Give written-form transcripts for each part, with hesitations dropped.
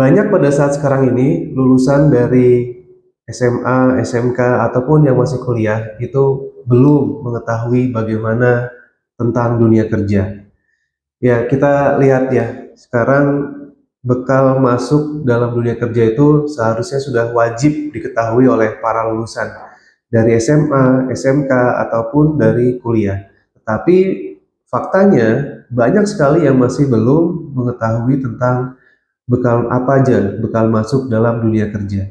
Banyak pada saat sekarang ini lulusan dari SMA, SMK ataupun yang masih kuliah itu belum mengetahui bagaimana tentang dunia kerja. Ya, kita lihat ya, sekarang bekal masuk dalam dunia kerja itu seharusnya sudah wajib diketahui oleh para lulusan dari SMA, SMK ataupun dari kuliah. Tetapi faktanya banyak sekali yang masih belum mengetahui tentang bekal apa aja, bekal masuk dalam dunia kerja.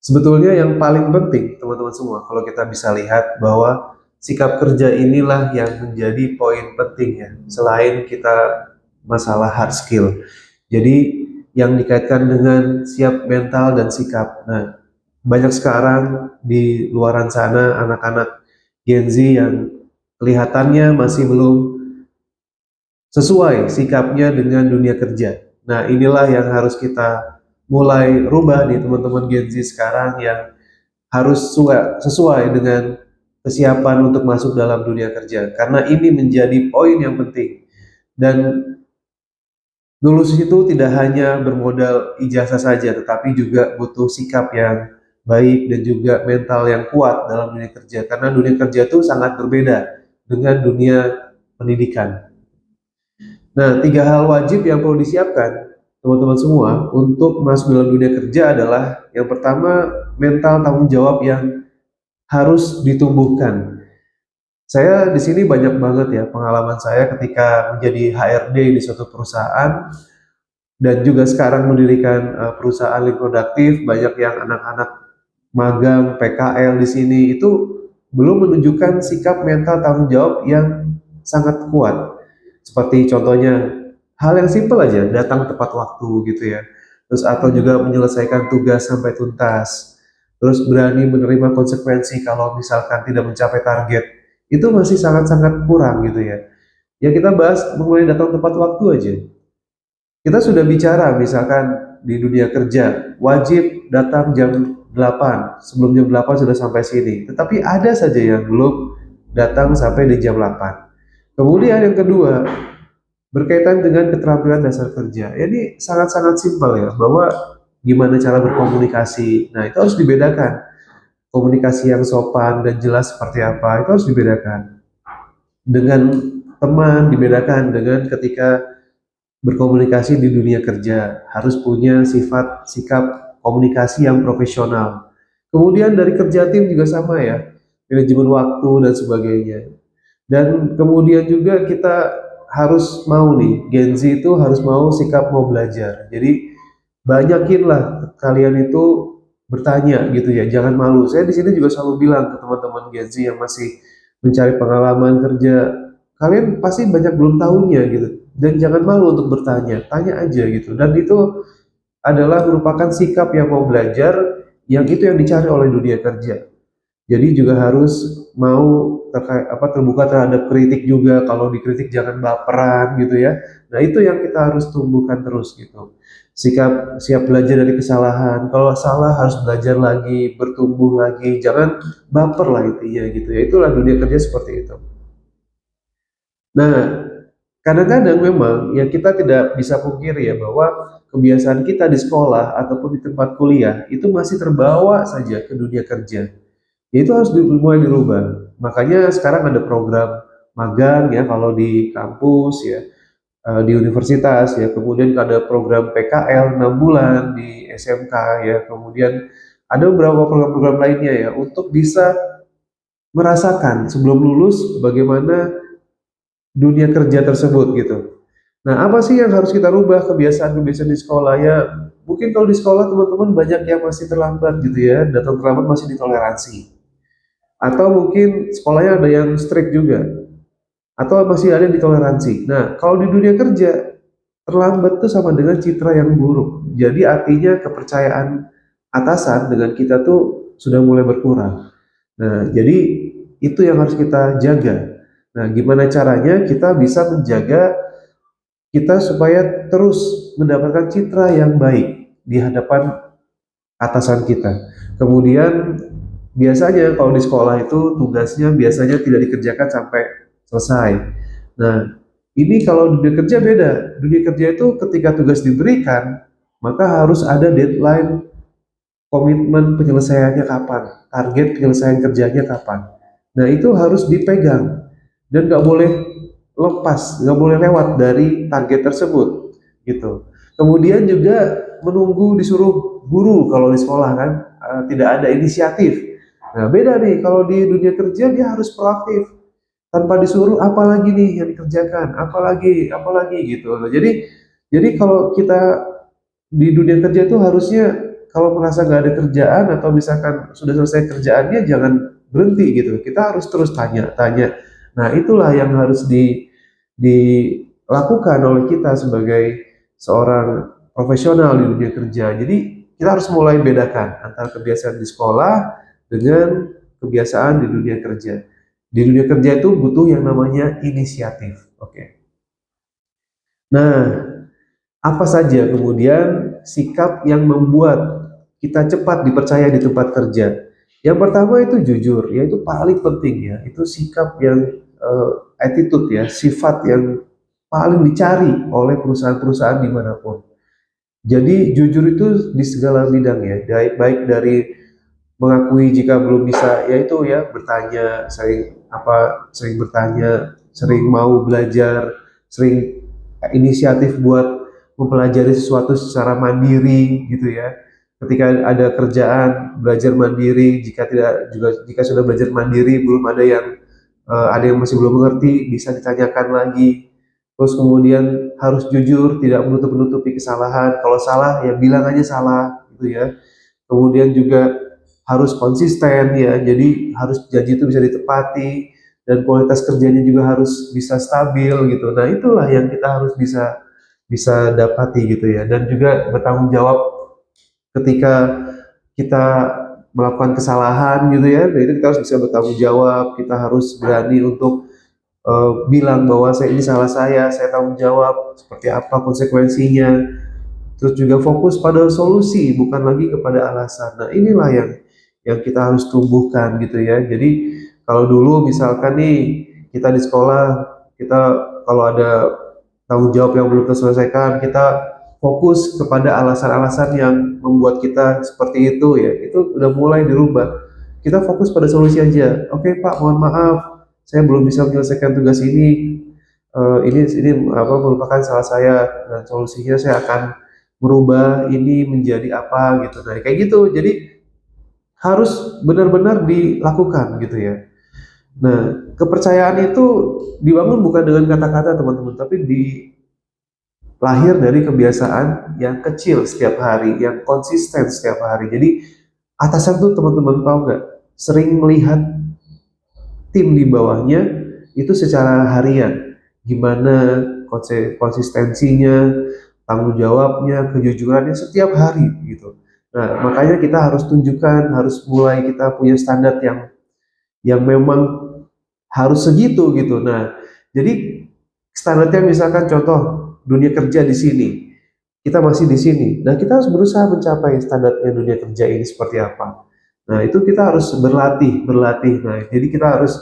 Sebetulnya yang paling penting, teman-teman semua, kalau kita bisa lihat bahwa sikap kerja inilah yang menjadi poin penting ya, selain kita masalah hard skill. Jadi yang dikaitkan dengan siap mental dan sikap. Nah, banyak sekarang di luaran sana anak-anak Gen Z yang kelihatannya masih belum sesuai sikapnya dengan dunia kerja. Nah, inilah yang harus kita mulai rubah nih teman-teman Gen Z sekarang yang harus sesuai dengan kesiapan untuk masuk dalam dunia kerja. Karena ini menjadi poin yang penting. Dan lulus itu tidak hanya bermodal ijazah saja, tetapi juga butuh sikap yang baik dan juga mental yang kuat dalam dunia kerja. Karena dunia kerja itu sangat berbeda dengan dunia pendidikan. Nah, tiga hal wajib yang perlu disiapkan teman-teman semua untuk masuk dalam dunia kerja adalah yang pertama mental tanggung jawab yang harus ditumbuhkan. Saya di sini banyak banget ya pengalaman saya ketika menjadi HRD di suatu perusahaan dan juga sekarang mendirikan perusahaan link produktif, banyak yang anak-anak magang PKL di sini itu belum menunjukkan sikap mental tanggung jawab yang sangat kuat. Seperti contohnya hal yang simpel aja, datang tepat waktu gitu ya. Terus atau juga menyelesaikan tugas sampai tuntas. Terus berani menerima konsekuensi kalau misalkan tidak mencapai target. Itu masih sangat-sangat kurang gitu ya. Ya kita bahas mengenai datang tepat waktu aja. Kita sudah bicara misalkan di dunia kerja, wajib datang jam 8, sebelum jam 8 sudah sampai sini. Tetapi ada saja yang belum datang sampai di jam 8. Kemudian yang kedua, berkaitan dengan keterampilan dasar kerja. Ini sangat-sangat simpel ya, bahwa gimana cara berkomunikasi. Nah, itu harus dibedakan. Komunikasi yang sopan dan jelas seperti apa, itu harus dibedakan. Dengan teman, dibedakan dengan ketika berkomunikasi di dunia kerja, harus punya sifat sikap komunikasi yang profesional. Kemudian dari kerja tim juga sama ya, manajemen waktu dan sebagainya. Dan kemudian juga kita harus mau nih, Gen Z itu harus mau sikap mau belajar. Jadi banyakinlah kalian itu bertanya gitu ya, jangan malu. Saya di sini juga selalu bilang ke teman-teman Gen Z yang masih mencari pengalaman kerja, kalian pasti banyak belum tahunya gitu. Dan jangan malu untuk bertanya, tanya aja gitu. Dan itu adalah merupakan sikap yang mau belajar, yang itu yang dicari oleh dunia kerja. Jadi juga harus mau terbuka terhadap kritik juga. Kalau dikritik jangan baperan gitu ya. Nah itu yang kita harus tumbuhkan terus gitu. Sikap siap belajar dari kesalahan. Kalau salah harus belajar lagi, bertumbuh lagi. Jangan baper lah intinya gitu ya. Itulah dunia kerja seperti itu. Nah, kadang-kadang memang ya kita tidak bisa pungkiri ya bahwa kebiasaan kita di sekolah ataupun di tempat kuliah itu masih terbawa saja ke dunia kerja. Ya itu harus mulai dirubah. Makanya sekarang ada program magang ya kalau di kampus ya, di universitas ya, kemudian ada program PKL 6 bulan di SMK ya, kemudian ada beberapa program-program lainnya ya untuk bisa merasakan sebelum lulus bagaimana dunia kerja tersebut gitu. Nah, apa sih yang harus kita rubah kebiasaan-kebiasaan di sekolah ya? Mungkin kalau di sekolah teman-teman banyak yang masih terlambat gitu ya, datang terlambat masih ditoleransi. Atau mungkin sekolahnya ada yang strict juga, atau masih ada yang ditoleransi. Nah, kalau di dunia kerja, terlambat itu sama dengan citra yang buruk. Jadi artinya kepercayaan atasan dengan kita tuh sudah mulai berkurang. Nah, jadi itu yang harus kita jaga. Nah, gimana caranya kita bisa menjaga kita supaya terus mendapatkan citra yang baik di hadapan atasan kita. Kemudian biasanya kalau di sekolah itu tugasnya biasanya tidak dikerjakan sampai selesai. Nah, ini kalau di dunia kerja beda. Dunia kerja itu ketika tugas diberikan, maka harus ada deadline, komitmen penyelesaiannya kapan, target penyelesaian kerjanya kapan. Nah itu harus dipegang dan nggak boleh lepas, nggak boleh lewat dari target tersebut, gitu. Kemudian juga menunggu disuruh guru kalau di sekolah kan, tidak ada inisiatif. Nah beda nih kalau di dunia kerja dia harus proaktif, tanpa disuruh apalagi nih yang dikerjakan, apalagi gitu. Nah, jadi kalau kita di dunia kerja itu harusnya kalau merasa nggak ada kerjaan atau misalkan sudah selesai kerjaannya jangan berhenti gitu. Kita harus terus tanya-tanya. Nah, itulah yang harus dilakukan oleh kita sebagai seorang profesional di dunia kerja. Jadi kita harus mulai bedakan antara kebiasaan di sekolah dengan kebiasaan di dunia kerja. Di dunia kerja itu butuh yang namanya inisiatif. Oke. Nah, apa saja kemudian sikap yang membuat kita cepat dipercaya di tempat kerja? Yang pertama itu jujur, yaitu paling penting ya. Itu sikap yang attitude ya, sifat yang paling dicari oleh perusahaan-perusahaan dimanapun. Jadi jujur itu di segala bidang ya, baik dari mengakui jika belum bisa, yaitu ya bertanya, sering bertanya, sering mau belajar, sering inisiatif buat mempelajari sesuatu secara mandiri gitu ya. Ketika ada kerjaan belajar mandiri, jika sudah belajar mandiri belum ada yang masih belum mengerti bisa ditanyakan lagi. Terus kemudian harus jujur, tidak menutup-nutupi kesalahan. Kalau salah ya bilang aja salah gitu ya. Kemudian juga harus konsisten ya, jadi harus janji itu bisa ditepati dan kualitas kerjanya juga harus bisa stabil gitu. Nah itulah yang kita harus bisa bisa dapati gitu ya, dan juga bertanggung jawab ketika kita melakukan kesalahan gitu ya. Nah, itu kita harus bisa bertanggung jawab, kita harus berani untuk bilang bahwa ini salah saya tanggung jawab seperti apa konsekuensinya. Terus juga fokus pada solusi, bukan lagi kepada alasan. Nah, inilah yang kita harus tumbuhkan gitu ya. Jadi kalau dulu misalkan nih kita di sekolah, kita kalau ada tanggung jawab yang belum terselesaikan, kita fokus kepada alasan-alasan yang membuat kita seperti itu ya. Itu udah mulai dirubah. Kita fokus pada solusi aja. Oke, Pak, mohon maaf, saya belum bisa menyelesaikan tugas ini. Ini apa merupakan salah saya, dan solusinya saya akan merubah ini menjadi apa gitu. Nah, kayak gitu. Jadi harus benar-benar dilakukan gitu ya. Nah, kepercayaan itu dibangun bukan dengan kata-kata teman-teman, tapi lahir dari kebiasaan yang kecil setiap hari, yang konsisten setiap hari. Jadi atasan tuh teman-teman tahu nggak, sering melihat tim di bawahnya itu secara harian, gimana konsistensinya, tanggung jawabnya, kejujurannya setiap hari gitu. Nah, makanya kita harus tunjukkan, harus mulai kita punya standar yang memang harus segitu gitu. Nah, jadi standarnya misalkan contoh dunia kerja di sini, kita masih di sini. Nah, kita harus berusaha mencapai standarnya dunia kerja ini seperti apa. Nah, itu kita harus berlatih. Nah, jadi kita harus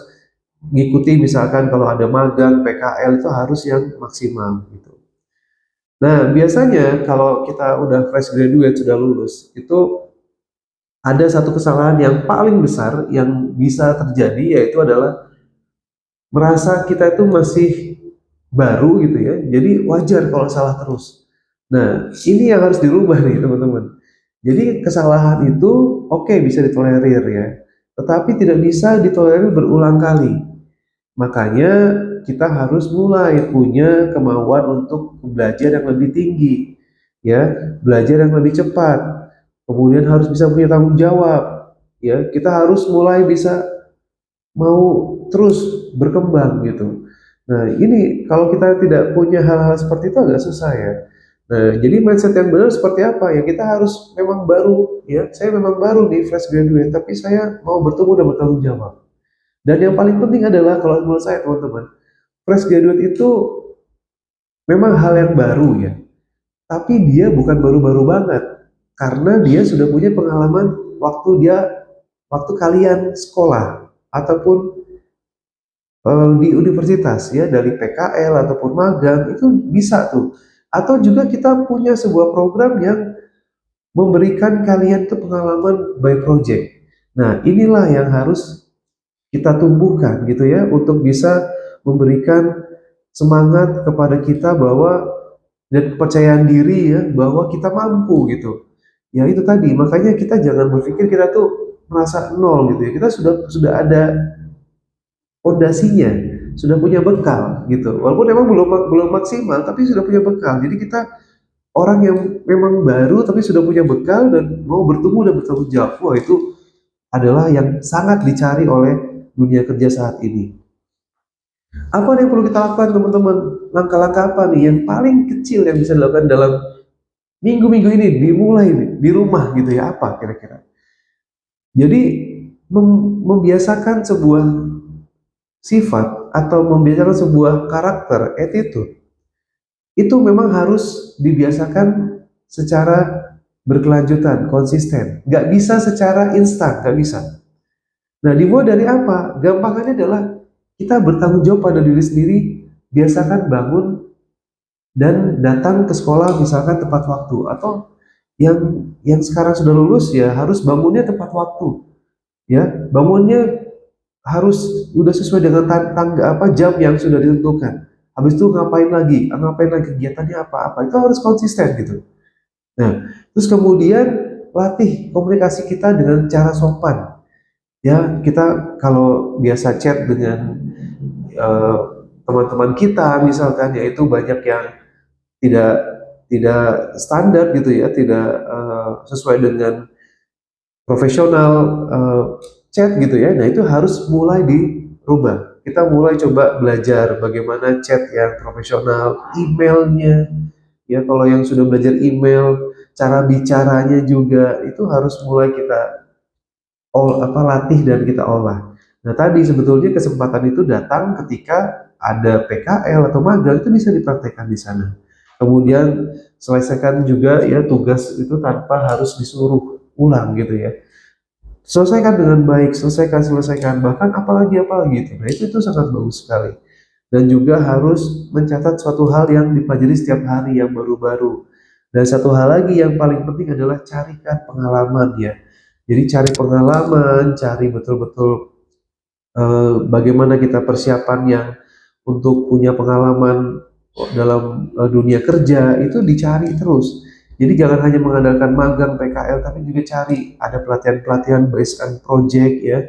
ngikuti misalkan kalau ada magang, PKL itu harus yang maksimal gitu. Nah, biasanya kalau kita udah fresh graduate, sudah lulus, itu ada satu kesalahan yang paling besar yang bisa terjadi, yaitu adalah merasa kita itu masih baru gitu ya. Jadi wajar kalau salah terus. Nah, ini yang harus dirubah nih teman-teman. Jadi kesalahan itu oke, bisa ditolerir ya, tetapi tidak bisa ditolerir berulang kali. Makanya kita harus mulai punya kemauan untuk belajar yang lebih tinggi, ya, belajar yang lebih cepat. Kemudian harus bisa punya tanggung jawab, ya. Kita harus mulai bisa mau terus berkembang gitu. Nah, ini kalau kita tidak punya hal-hal seperti itu agak susah ya. Nah, jadi mindset yang benar seperti apa ya? Kita harus memang baru ya. Saya memang baru nih fresh graduate, tapi saya mau bertemu dan bertanggung jawab. Dan yang paling penting adalah kalau menurut saya teman-teman, fresh graduate itu memang hal yang baru ya. Tapi dia bukan baru-baru banget karena dia sudah punya pengalaman waktu kalian sekolah ataupun di universitas ya, dari PKL ataupun magang itu bisa tuh. Atau juga kita punya sebuah program yang memberikan kalian tuh pengalaman by project. Nah, inilah yang harus kita tumbuhkan gitu ya, untuk bisa memberikan semangat kepada kita bahwa, dan kepercayaan diri ya, bahwa kita mampu gitu. Ya itu tadi, makanya kita jangan berpikir kita tuh merasa nol gitu ya. Kita sudah ada fondasinya, sudah punya bekal gitu. Walaupun memang belum maksimal, tapi sudah punya bekal. Jadi kita orang yang memang baru tapi sudah punya bekal dan mau bertumbuh dan bertanggung jawab. Wah, itu adalah yang sangat dicari oleh dunia kerja saat ini. Apa yang perlu kita lakukan teman-teman? Langkah-langkah apa nih yang paling kecil yang bisa dilakukan dalam minggu-minggu ini, dimulai nih, di rumah gitu ya, apa kira-kira? Jadi membiasakan sebuah sifat atau membiasakan sebuah karakter, attitude, itu memang harus dibiasakan secara berkelanjutan, konsisten. Nggak bisa secara instan, nggak bisa. Nah, dimulai dari apa? Gampangannya adalah kita bertanggung jawab pada diri sendiri, biasakan bangun dan datang ke sekolah misalkan tepat waktu, atau yang sekarang sudah lulus ya harus bangunnya tepat waktu, ya bangunnya harus udah sesuai dengan tangga apa jam yang sudah ditentukan. Habis itu ngapain lagi kegiatannya apa itu harus konsisten gitu. Nah, terus kemudian latih komunikasi kita dengan cara sopan. Ya, kita kalau biasa chat dengan eh, teman-teman kita misalkan, yaitu banyak yang tidak tidak standar gitu ya, tidak sesuai dengan profesional chat gitu ya. Nah, itu harus mulai dirubah. Kita mulai coba belajar bagaimana chat yang profesional, emailnya ya, kalau yang sudah belajar email, cara bicaranya juga itu harus mulai kita latih dan kita olah. Nah, tadi sebetulnya kesempatan itu datang ketika ada PKL atau magang, itu bisa dipraktekkan di sana. Kemudian selesaikan juga ya tugas itu tanpa harus disuruh ulang gitu ya. Selesaikan dengan baik, selesaikan, bahkan apalagi itu. Nah, itu sangat bagus sekali. Dan juga harus mencatat suatu hal yang dipelajari setiap hari yang baru-baru. Dan satu hal lagi yang paling penting adalah carikan pengalaman ya. Jadi cari pengalaman, cari betul-betul bagaimana kita persiapan yang untuk punya pengalaman dalam dunia kerja, itu dicari terus. Jadi jangan hanya mengandalkan magang PKL, tapi juga cari ada pelatihan-pelatihan based on project ya,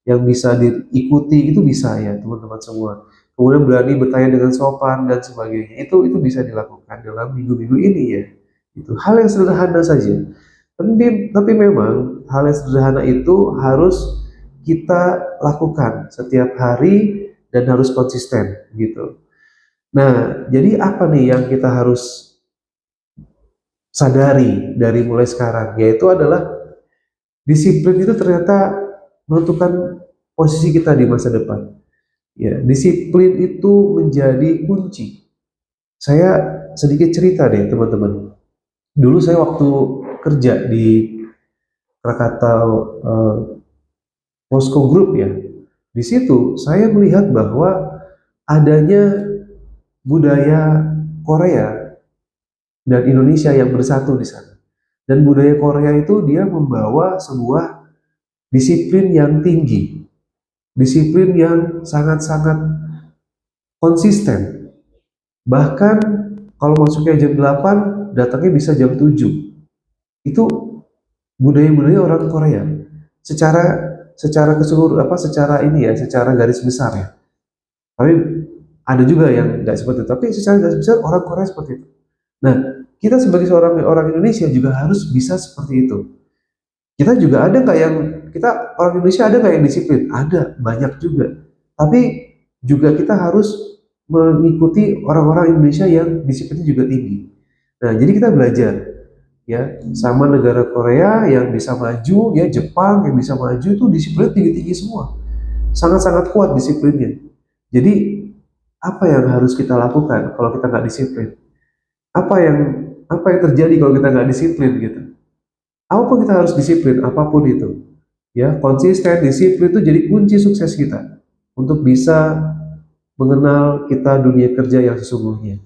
yang bisa diikuti, itu bisa ya teman-teman semua. Kemudian berani bertanya dengan sopan dan sebagainya. Itu bisa dilakukan dalam minggu-minggu ini ya. Itu hal yang sederhana saja. Tapi memang hal yang sederhana itu harus kita lakukan setiap hari dan harus konsisten gitu. Nah, jadi apa nih yang kita harus sadari dari mulai sekarang? Yaitu adalah disiplin itu ternyata menentukan posisi kita di masa depan. Ya, disiplin itu menjadi kunci. Saya sedikit cerita deh teman-teman. Dulu saya waktu kerja di Krakatau Posko Group ya, di situ saya melihat bahwa adanya budaya Korea dan Indonesia yang bersatu di sana. Dan budaya Korea itu dia membawa sebuah disiplin yang tinggi, disiplin yang sangat-sangat konsisten. Bahkan kalau masuknya jam 8, datangnya bisa jam 7. Itu budaya-budaya orang Korea. Secara secara keseluruhan secara ini ya, secara garis besar ya. Tapi ada juga yang nggak seperti itu. Tapi secara garis besar orang Korea seperti itu. Nah, kita sebagai seorang orang Indonesia juga harus bisa seperti itu. Kita juga ada nggak yang orang Indonesia ada nggak yang disiplin? Ada, banyak juga. Tapi juga kita harus mengikuti orang-orang Indonesia yang disiplinnya juga tinggi. Nah, jadi kita belajar ya sama negara Korea yang bisa maju, ya Jepang yang bisa maju, itu disiplin tinggi-tinggi semua. Sangat-sangat kuat disiplinnya. Jadi apa yang harus kita lakukan kalau kita nggak disiplin? Apa yang terjadi kalau kita nggak disiplin gitu? Apapun kita harus disiplin, apapun itu. Ya, konsisten, disiplin itu jadi kunci sukses kita untuk bisa mengenal kita dunia kerja yang sesungguhnya.